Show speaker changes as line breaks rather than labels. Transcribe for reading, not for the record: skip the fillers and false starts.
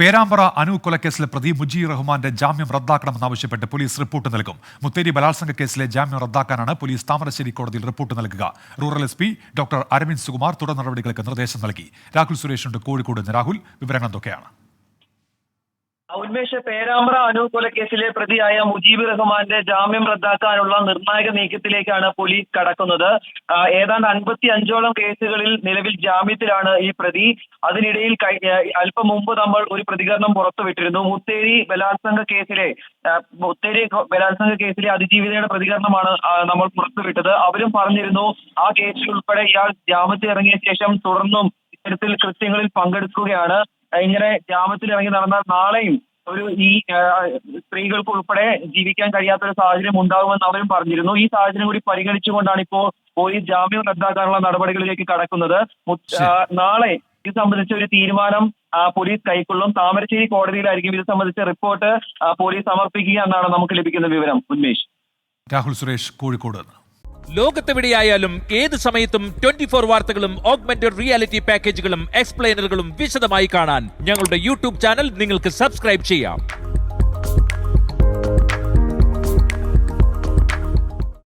പേരാമ്പ്ര അനു കൊലക്കേസിലെ പ്രതി മുജീബ് റഹ്മാന്റെ ജാമ്യം റദ്ദാക്കണമെന്നാവശ്യപ്പെട്ട് പോലീസ് റിപ്പോർട്ട് നൽകും. മുത്തേരി ബലാത്സംഗ കേസിലെ ജാമ്യം റദ്ദാക്കാനാണ് പോലീസ് താമരശ്ശേരി കോടതിയിൽ റിപ്പോർട്ട് നൽകുക. Rural SP. Doctor Aravind Sukumar തുടർ നടപടികൾക്ക് നിർദ്ദേശം നൽകി. രാഹുൽ സുരേഷുണ്ട് കോഴിക്കോട്. രാഹുൽ, വിവരങ്ങൾ എന്തൊക്കെയാണ്?
ഉന്മേഷ്, പേരാമ്പ്ര അനു കൊലക്കേസിലെ പ്രതിയായ മുജീബ് റഹ്മാന്റെ ജാമ്യം റദ്ദാക്കാനുള്ള നിർണായക നീക്കത്തിലേക്കാണ് പോലീസ് കടക്കുന്നത്. ഏതാണ്ട് 55ഓളം കേസുകളിൽ നിലവിൽ ജാമ്യത്തിലാണ് ഈ പ്രതി. അതിനിടയിൽ അല്പം മുമ്പ് നമ്മൾ ഒരു പ്രതികരണം പുറത്തുവിട്ടിരുന്നു. മുത്തേരി ബലാത്സംഗ കേസിലെ അതിജീവിതയുടെ പ്രതികരണമാണ് നമ്മൾ പുറത്തുവിട്ടത്. അവരും പറഞ്ഞിരുന്നു, ആ കേസിൽ ഉൾപ്പെടെ ഇയാൾ ജാമ്യത്തിൽ ഇറങ്ങിയ ശേഷം തുടർന്നും ഇത്തരത്തിൽ കൃത്യങ്ങളിൽ പങ്കെടുക്കുകയാണ്. ഇങ്ങനെ ജാമ്യത്തിൽ ഇറങ്ങി നടന്നാൽ നാളെയും ഈ സ്ത്രീകൾക്ക് ഉൾപ്പെടെ ജീവിക്കാൻ കഴിയാത്ത ഒരു സാഹചര്യം ഉണ്ടാകുമെന്ന് അവരും പറഞ്ഞിരുന്നു. ഈ സാഹചര്യം കൂടി പരിഗണിച്ചുകൊണ്ടാണ് ഇപ്പോൾ പോലീസ് ജാമ്യം റദ്ദാക്കാനുള്ള നടപടികളിലേക്ക് കടക്കുന്നത്. നാളെ ഇത് സംബന്ധിച്ച ഒരു തീരുമാനം പോലീസ് കൈക്കൊള്ളും. താമരശ്ശേരി കോടതിയിലായിരിക്കും ഇത് സംബന്ധിച്ച റിപ്പോർട്ട് പോലീസ് സമർപ്പിക്കുക എന്നാണ് നമുക്ക് ലഭിക്കുന്ന വിവരം. ഉന്മേഷ്.
രാഹുൽ സുരേഷ്, കോഴിക്കോട്.
ലോകത്തെവിടെയായാലും ഏത് സമയത്തും 24 വാർത്തകളും ഓഗ്മെന്റഡ് റിയാലിറ്റി പാക്കേജുകളും എക്സ്പ്ലെയിനറുകളും വിശദമായി കാണാൻ ഞങ്ങളുടെ യൂട്യൂബ് ചാനൽ നിങ്ങൾക്ക് സബ്സ്ക്രൈബ് ചെയ്യാം.